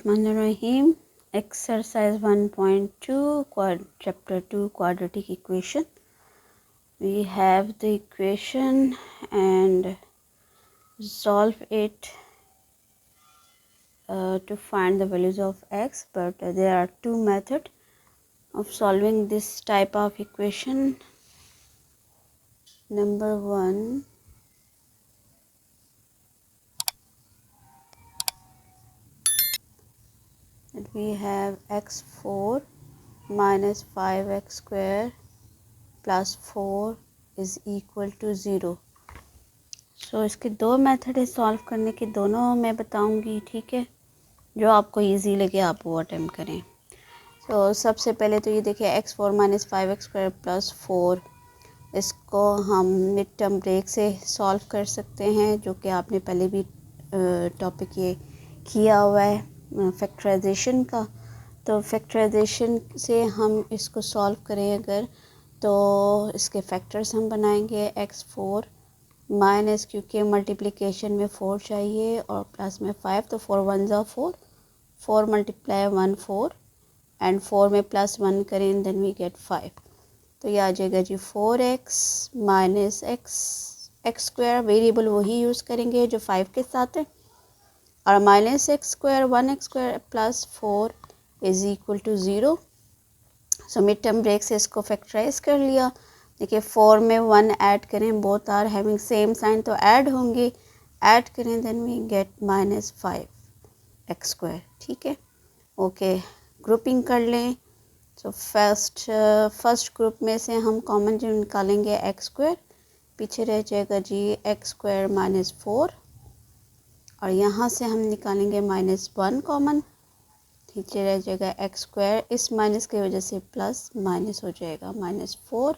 Bismillahirrahmanirrahim. Exercise 1.2, chapter 2, quadratic equation. We have the equation and solve it to find the values of x, but there are two methods of solving this type of equation. Number one, that we have x4 minus 5x square plus 4 is equal to 0. सो इसके दो method है solve करने के, दोनों मैं बताऊंगी, ठीक है। जो आपको इजी लगे आप वो अटेम्प्ट करें। सो सबसे पहले तो ये देखिए x4 minus 5x square plus 4, इसको हम मिड टर्म ब्रेक से सॉल्व कर सकते हैं, जो कि आपने पहले भी टॉपिक ये किया हुआ है फैक्टराइजेशन का। तो फैक्टराइजेशन से हम इसको सॉल्व करें अगर, तो इसके फैक्टर्स हम बनाएंगे x4 माइनस, क्योंकि मल्टीप्लिकेशन में 4 चाहिए और प्लस में 5, तो 4 1 ज़ा 4, 4 मल्टीप्लाई 1 4 एंड 4 में प्लस 1 करें देन वी गेट 5। तो ये आ जाएगा जी 4x minus x square, variable वही यूज़ करेंगे जो 5 के साथ है, और minus x square 1x square plus 4 is equal to 0। So mid term break से इसको फैक्टराइज कर लिया। देखिए 4 में 1 ऐड करें, both are having same sign तो ऐड होंगे, ऐड करें then we get minus 5x square, ठीक है। ओके, ग्रुपिंग कर लें। तो फर्स्ट ग्रुप में से हम कॉमन जो निकालेंगे x स्क्वायर, पीछे रह जाएगा जी x स्क्वायर माइनस 4, और यहाँ से हम निकालेंगे माइनस 1 कॉमन, पीछे रह जाएगा x स्क्वायर, इस माइनस की वजह से प्लस माइनस हो जाएगा minus 4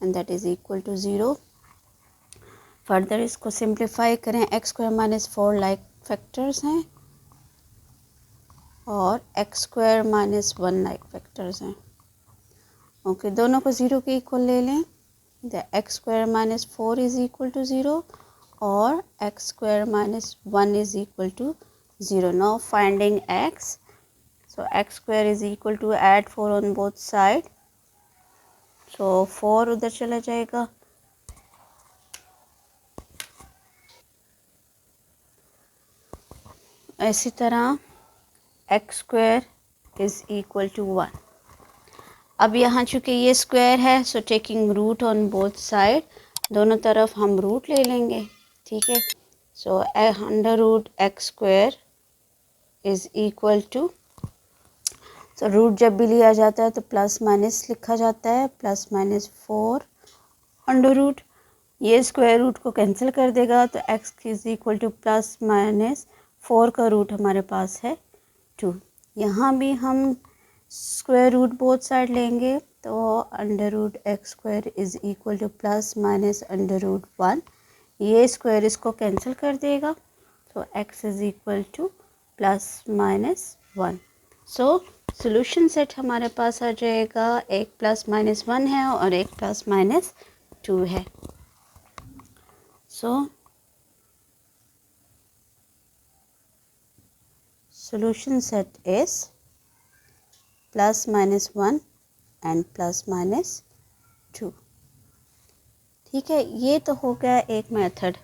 and that is equal to 0। Further इसको सिंप्लीफाई करें, x square minus 4 like factors हैं और x square minus 1 like factors हैं। ओके, दोनों को 0 के इक्वल ले लें। The x square minus 4 is equal to 0 और x square minus 1 is equal to 0। Now finding x, so x square is equal to add 4 on both side, so 4 उधर चला जाएगा, इसी तरह x square is equal to 1। अब यहाँ चूँकि ये स्क्वायर है, so taking root on both side, दोनों तरफ हम रूट ले लेंगे, ठीक है। So under root x square is equal to, तो रूट जब भी लिया जाता है तो प्लस माइनस लिखा जाता है, प्लस माइनस 4 अंडर रूट, ये स्क्वायर रूट को कैंसिल कर देगा, तो x is equal to plus minus 4 का रूट हमारे पास है 2। यहाँ भी हम स्क्वायर रूट बोथ साइड लेंगे, तो under root x square is equal to plus minus under root 1, ये स्क्वायर इसको कैंसिल कर देगा, तो x is equal to plus minus 1। So solution set हमारे पास आ जाएगा, एक प्लस माइनस 1 है और एक प्लस माइनस 2 है। सो solution set is plus minus 1 and plus minus 2, ठीक है। ये तो हो गया एक मेथड।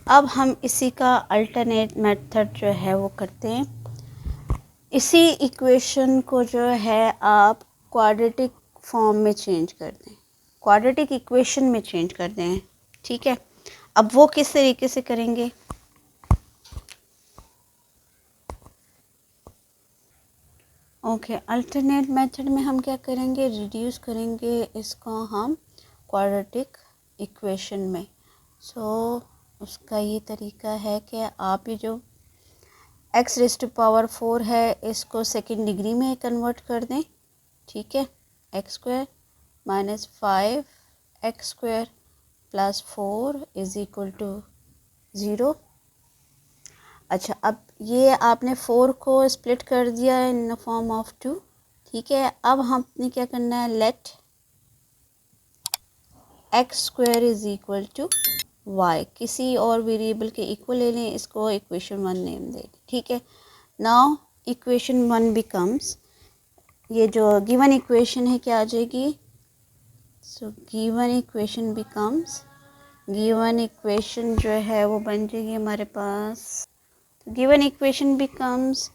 अब हम इसी का अल्टरनेट मेथड जो है वो करते हैं। इसी इक्वेशन को जो है आप क्वाड्रेटिक फॉर्म में चेंज कर दें, क्वाड्रेटिक इक्वेशन में चेंज कर दें, ठीक है। अब वो किस तरीके से करेंगे, ओके, अल्टरनेट मेथड में हम क्या करेंगे, रिड्यूस करेंगे इसको हम क्वाड्रेटिक इक्वेशन में। सो उसका ये तरीका है कि आप ये जो x रेज़ टू पावर 4 है इसको सेकंड डिग्री में कन्वर्ट कर दें, ठीक है। x square minus 5x square plus 4 is equal to 0। अच्छा, अब ये आपने 4 को स्प्लिट कर दिया इन द फॉर्म ऑफ 2, ठीक है। अब हमने क्या करना है, let x square is equal to y, किसी और वेरिएबल के इक्वल ले लें, इसको इक्वेशन 1 नेम दे, ठीक है। नाउ इक्वेशन 1 बिकम्स, ये जो गिवन इक्वेशन है क्या आ जाएगी, so given equation becomes, given equation जो है वो बन जाएगी हमारे पास, गिवन इक्वेशन बिकम्स,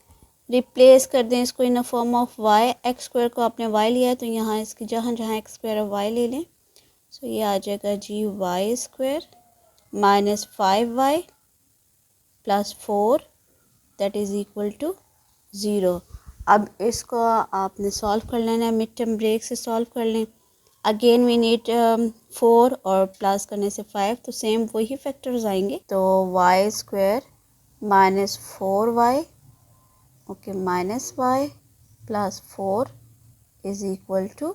रिप्लेस कर दें इसको in a form of y, x square को आपने वाई लिया है तो यहाँ इसकी जहाँ जहाँ एक्स स्क्वायर है वाई ले लें। सो ये आ जाएगा जी y square minus 5y plus 4 that is equal to 0। अब इसको आपने सॉल्व कर लेना है, मिड टर्म ब्रेक से सॉल्व कर लें। अगेन वी नीड 4 और प्लस करने से 5, तो सेम वही फैक्टर्स आएंगे। तो y square minus 4y okay minus y plus 4 is equal to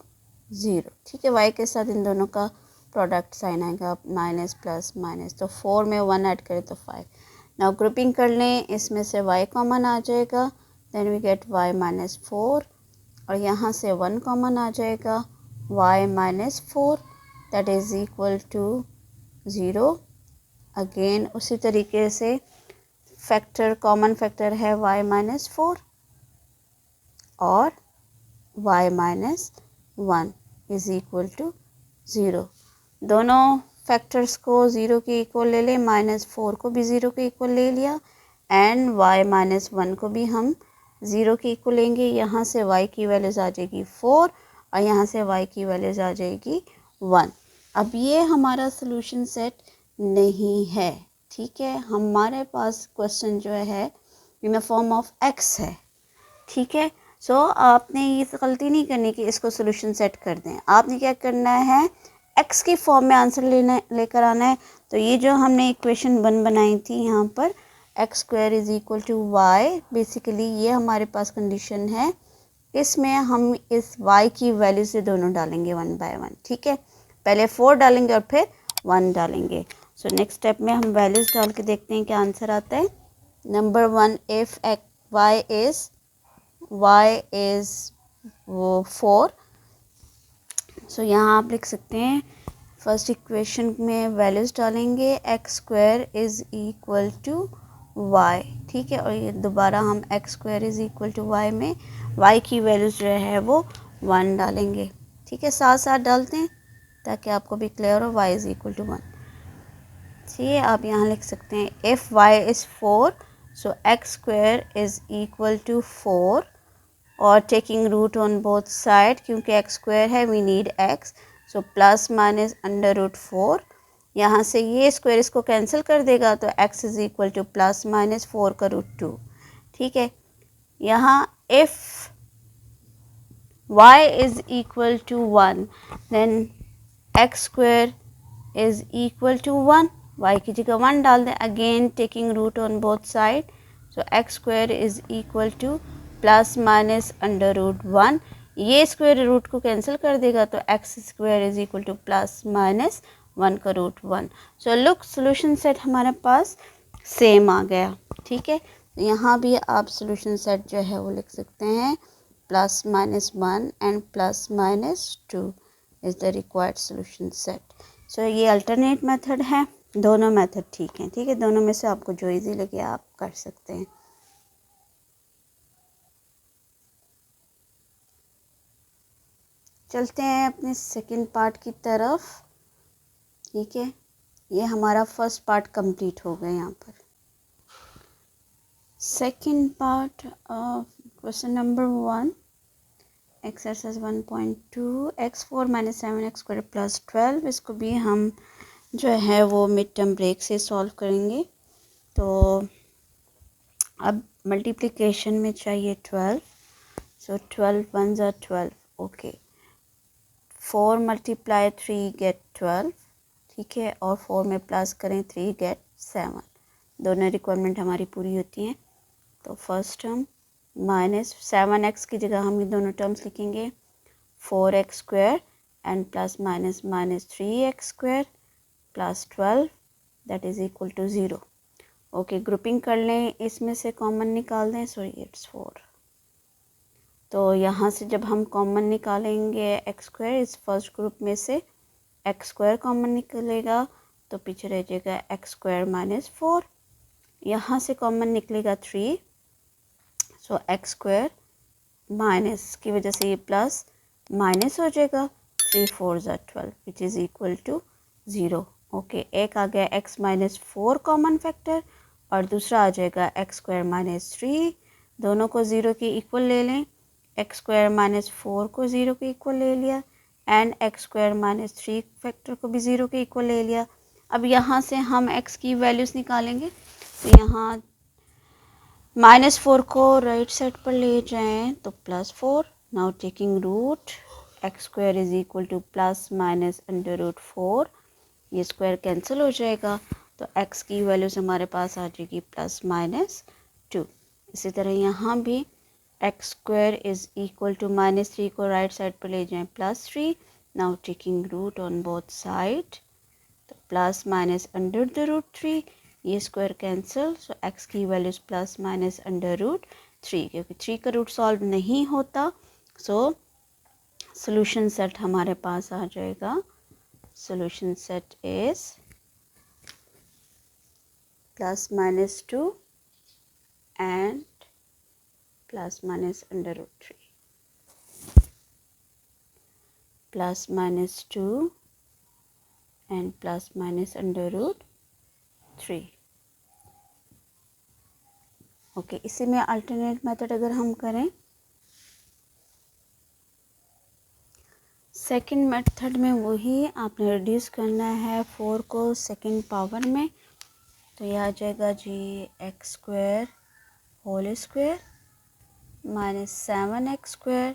0। ठीक है, y के साथ इन दोनों का प्रोडक्ट साइन आएगा माइनस प्लस माइनस, तो 4 में 1 ऐड करें तो 5। नाउ ग्रुपिंग कर लें, इसमें से y कॉमन आ जाएगा, then we get y minus 4 और यहाँ से 1 कॉमन आ जाएगा y minus 4 that is equal to 0। Again उसी तरीके से फैक्टर, कॉमन फैक्टर है y माइनस 4 और y minus 1 is equal to 0। दोनों फैक्टर्स को 0 के इक्वल ले लें, माइनस 4 को भी 0 के इक्वल ले लिया एंड y माइनस 1 को भी हम 0 के इक्वल लेंगे। यहाँ से y की वैल्यूज़ आ जाएगी 4 और यहाँ से y की वैल्यूज़ आ जाएगी 1। अब ये हमारा सोल्यूशन सेट नहीं है, ठीक है, हमारे पास क्वेश्चन जो है in the form of x है। ठीक है, सो आपने ये गलती नहीं करनी कि इसको सोल्यूशन सेट कर दें, आपने क्या करना है x की फॉर्म में आंसर लेकर आना है। तो ये जो हमने इक्वेशन 1 बनाई थी यहाँ पर x square is equal to y, basically ये हमारे पास कंडीशन है, इसमें हम इस y की वैल्यू से दोनों डालेंगे 1 बाय 1। ठीक है, पहले 4 डालेंगे और फिर 1 डालेंगे। सो नेक्स्ट स्टेप में हम वैल्यूज़ डाल के देखते हैं क्या आंसर आता है। Number 1, if y is 4, so यहाँ आप लिख सकते हैं फर्स्ट इक्वेशन में वैल्यूज़ डालेंगे x square is equal to y. ठीक है, और ये दोबारा हम x square is equal to y में y की वैल्यूज़ जो है वो 1 डालेंगे। ठीक है, साथ साथ डालते हैं ताकि आपको भी क्लियर हो, y इज़ इक्वल टू 1। ठीक है, आप यहाँ लिख सकते हैं if y is 4 so x square is equal to 4 और taking root on both side, क्योंकि एक्स स्क्वायर है we need x, so plus minus under root 4। यहाँ से ये स्क्वायर इसको कैंसिल कर देगा तो x is equal to plus minus 4 का रूट 2। ठीक है, यहाँ if y is equal to 1 then x square is equal to 1, y की जगह 1 डाल दें, again taking root on both side, so x square is equal to plus minus under root 1। ये square root को cancel कर देगा तो x square is equal to plus minus 1 का root 1। So look, solution set हमारे पास same आ गया। ठीक है, यहाँ भी आप सोल्यूशन सेट जो है वो लिख सकते हैं plus minus 1 and plus minus 2 is the required solution set. So ये अल्टरनेट मेथड है, दोनों मेथड ठीक हैं। ठीक है, दोनों में से आपको जो इजी लगे आप कर सकते हैं। चलते हैं अपने सेकंड पार्ट की तरफ। ठीक है, ये हमारा फर्स्ट पार्ट कंप्लीट हो गया। यहाँ पर second part question number 1 exercise 1.2 x4 minus 7x square plus 12, इसको भी हम जो है वो मिड टर्म ब्रेक से सॉल्व करेंगे। तो अब मल्टीप्लिकेशन में चाहिए 12, सो 12 1 ज़ा 12, ओके 4 मल्टीप्लाई 3 गेट 12। ठीक है, और 4 में प्लस करें 3 गेट 7, दोनों रिक्वायरमेंट हमारी पूरी होती हैं। तो फर्स्ट टर्म माइनस 7x की जगह हम ये दोनों टर्म्स लिखेंगे 4x square and plus minus minus 3x square plus 12 that is equal to 0। Okay, grouping कर लें, इसमें से कॉमन निकाल दें, सॉरी इट्स 4। तो यहाँ से जब हम कॉमन निकालेंगे एक्स स्क्वायर, इस फर्स्ट ग्रुप में से एक्स स्क्वायर कॉमन निकलेगा तो पीछे रह जाएगा एक्स स्क्वायर माइनस 4। यहाँ से कॉमन निकलेगा 3, सो एक्स स्क्वायर माइनस की वजह से ये प्लस माइनस हो जाएगा, 3 4 ज़ा 12 which is equal to 0। Okay, एक आ गया एक्स माइनस 4 कॉमन फैक्टर और दूसरा आ जाएगा एक्स स्क्वायर माइनस 3। दोनों को 0 के इक्वल ले लें, एक्स स्क्वायर माइनस 4 को 0 के इक्वल ले लिया and x square minus 3 factor को भी 0 के इक्वल ले लिया। अब यहाँ से हम x की वैल्यूज़ निकालेंगे, तो यहाँ -4 को राइट साइड पर ले जाएं तो +4। Now taking root x square is equal to plus minus under root 4, ये स्क्वायर कैंसिल हो जाएगा तो x की वैल्यूज़ हमारे पास आ जाएगी +-2। इसी तरह यहाँ भी x square is equal to -3 को राइट साइड पर ले जाएं +3। Now taking root on both side, तो plus minus under the root 3, ये स्क्वायर कैंसिल, सो एक्स की values plus minus under root 3, क्योंकि 3 का रूट सॉल्व नहीं होता सो सॉल्यूशन सेट हमारे पास आ जाएगा। Solution set is +-2 and plus minus under root 3, +-2 and plus minus under root 3। Okay, इसी में अल्टरनेट मेथड अगर हम करें, सेकंड मेथड में वही आपने रिड्यूस करना है 4 को सेकंड पावर में, तो यह आ जाएगा जी x square whole square -7x²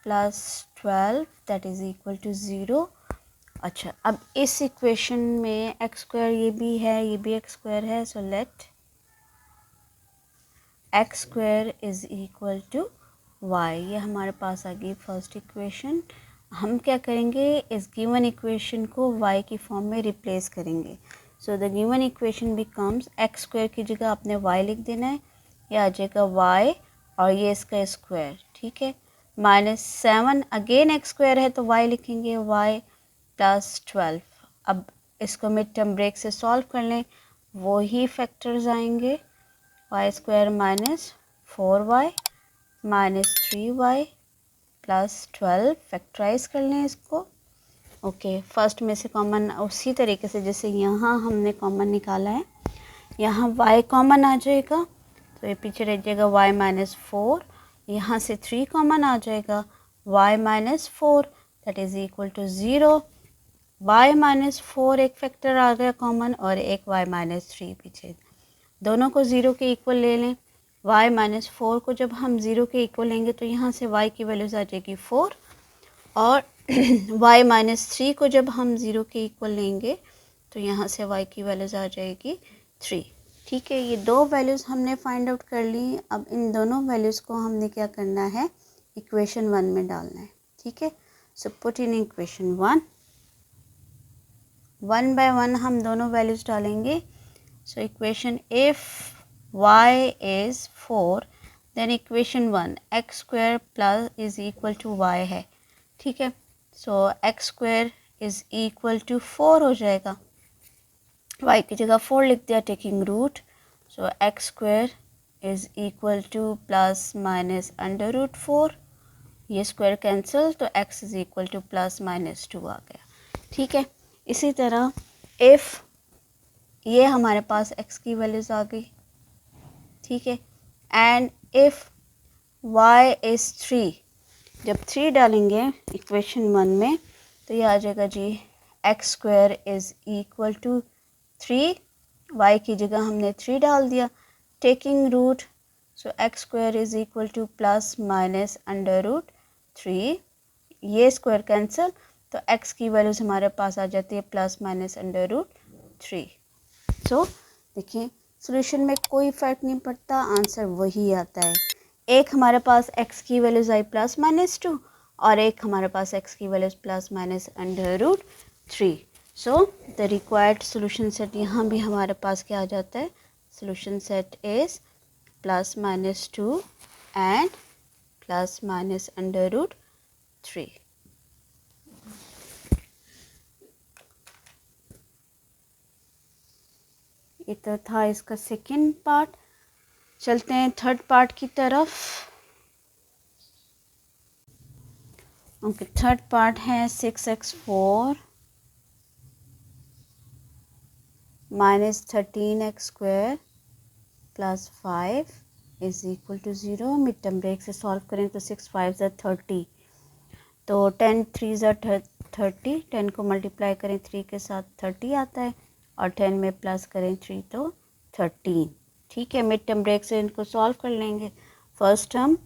+12 that is equal to 0। अच्छा, अब इस इक्वेशन में एक्स स्क्वायर ये भी है, ये भी एक्स स्क्वायर है, so let x square is equal to y, ये हमारे पास आ गई फर्स्ट इक्वेशन। हम क्या करेंगे, इस गिवन इक्वेशन को वाई की फॉर्म में रिप्लेस करेंगे। So the given equation becomes x square की जगह आपने वाई लिख देना है, ये आ जाएगा वाई और ये इसका स्क्वायर, ठीक है। -7 अगेन एक्स स्क्वायर है तो वाई लिखेंगे, वाई +12। अब इसको मिड टर्म ब्रेक से सॉल्व कर लें, वही फैक्टर्स आएंगे, Y square -4y -3y +12, factorise कर लें इसको। ओके, फर्स्ट में से कॉमन उसी तरीके से जैसे यहाँ हमने कॉमन निकाला है, यहाँ y कॉमन आ जाएगा तो ये पीछे रह जाएगा y -4, यहाँ से 3 कॉमन आ जाएगा y -4 that is equal to 0। y -4 एक फैक्टर आ गया कॉमन और एक y -3 पीछे, दोनों को 0 के इक्वल ले लें। y -4 को जब हम 0 के इक्वल लेंगे तो यहाँ से y की वैल्यूज़ आ जाएगी 4 और y -3 को जब हम 0 के इक्वल लेंगे तो यहाँ से y की वैल्यूज़ आ जाएगी 3। ठीक है, ये दो वैल्यूज़ हमने फाइंड आउट कर ली। अब इन दोनों वैल्यूज़ को हमने क्या करना है, इक्वेशन 1 में डालना है। ठीक है, so put in equation 1, 1 by 1 हम दोनों वैल्यूज़ डालेंगे। So equation if y is 4 then equation 1 x square plus is equal to y है। ठीक है, so x square is equal to 4 हो जाएगा, y की जगह 4 लिख दिया taking root, so x square is equal to plus minus under root 4, ये स्क्वायर कैंसिल तो x इज इक्वल टू +-2 आ गया। ठीक है, इसी तरह इफ़ ये हमारे पास x की वैल्यूज़ आ गई, ठीक है, एंड इफ़ y इज़ 3, जब 3 डालेंगे इक्वेशन 1 में तो ये आ जाएगा जी x square is equal to 3, y की जगह हमने 3 डाल दिया taking root, so x square is equal to +- under root 3, ये स्क्वायर कैंसिल तो x की वैल्यूज़ हमारे पास आ जाती है +- अंडर रूट 3। सो देखिए सॉल्यूशन में कोई फ़र्क नहीं पड़ता, आंसर वही आता है। एक हमारे पास x की वैल्यूज़ आई +-2 और एक हमारे पास x की values +- under root 3। So the required solution set यहाँ भी हमारे पास क्या आ जाता है, solution set is +-2 and +- under root 3। ये तो था इसका सेकेंड पार्ट। चलते हैं थर्ड पार्ट की तरफ। ओके, थर्ड पार्ट है 6x4 minus 13x² plus 5 is equal to 0। Mid term break से सॉल्व करें तो 6 5 ज़ा 30, तो 10 3 ज़ा 30, 10 को मल्टीप्लाई करें 3 के साथ 30 आता है, और 10 में प्लस करें 3 तो 13। ठीक है, मिड टर्म ब्रेक से इनको सॉल्व कर लेंगे। First term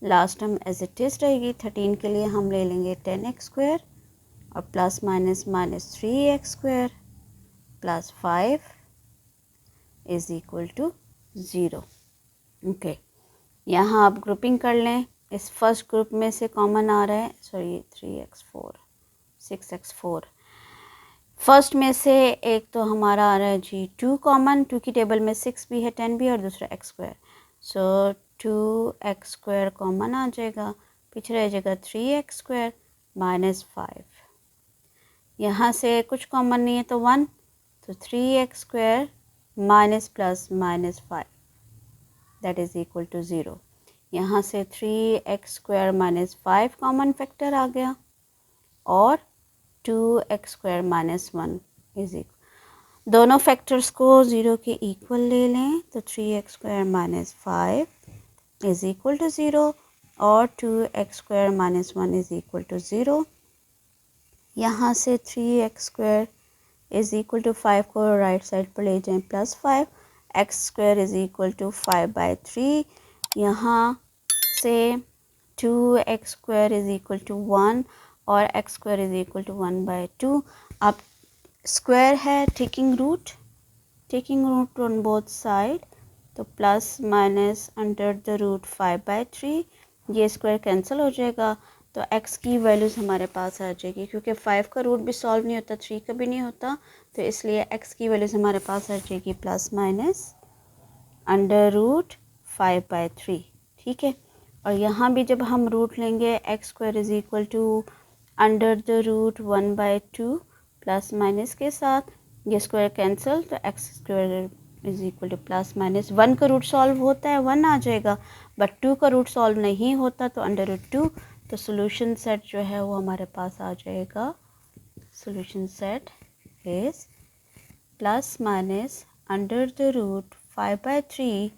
last term as it is रहेगी। 13 के लिए हम ले लेंगे 10x² और plus minus minus 3x² plus 5 is equal to 0। Okay, यहाँ आप ग्रुपिंग कर लें। इस फर्स्ट ग्रुप में से कॉमन आ रहा है, सॉरी 3x4 6x4, फर्स्ट में से एक तो हमारा आ रहा है जी 2 कॉमन, 2 की टेबल में 6 भी है 10 भी है और दूसरा x², सो 2x² कॉमन आ जाएगा, पीछे रह जाएगा 3x² माइनस 5। यहाँ से कुछ कॉमन नहीं है तो 1, तो 3x² minus plus minus 5 that is equal to 0। यहाँ से 3x² माइनस 5 कॉमन फैक्टर आ गया और 2x² माइनस 1 इज इक्वल, दोनों फैक्टर्स को 0 के इक्वल ले लें तो 3x² minus 5 is equal to 0 और 2x² minus 1 is equal to 0। यहाँ से 3x² इज इक्वल टू 5 को राइट साइड पर ले जाएं plus 5, x² is equal to 5/3। यहाँ से 2x² इज इक्वल टू 1 और x² इज इक्वल टू 1/2। अब स्क्वायर है taking root on both side, तो plus minus under the root 5/3, ये स्क्वायर कैंसिल हो जाएगा, तो x की वैल्यूज़ हमारे पास आ जाएगी। क्योंकि 5 का रूट भी सॉल्व नहीं होता, 3 का भी नहीं होता, तो इसलिए x की वैल्यूज़ हमारे पास आ जाएगी प्लस माइनस अंडर रूट 5/3। ठीक है, और यहाँ भी जब हम रूट लेंगे x² is equal to under the root 1/2 plus minus के साथ, ये स्क्वायर कैंसिल, तो x² is equal to plus minus 1 का रूट सॉल्व होता है 1 आ जाएगा, बट 2 का रूट सॉल्व नहीं होता तो अंडर रूट 2, तो सोल्यूशन सेट जो है वो हमारे पास आ जाएगा। Solution set is plus minus under the root 5/3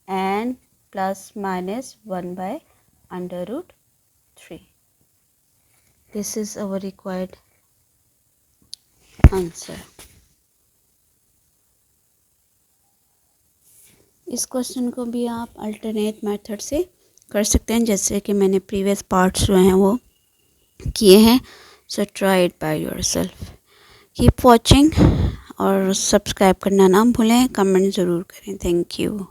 and plus minus 1/√3. This is our required answer. इस क्वेश्चन को भी आप अल्टरनेट मेथड से कर सकते हैं, जैसे कि मैंने प्रीवियस पार्ट्स जो हैं वो किए हैं। So try it by yourself. Keep watching और सब्सक्राइब करना ना भूलें, कमेंट ज़रूर करें। Thank you.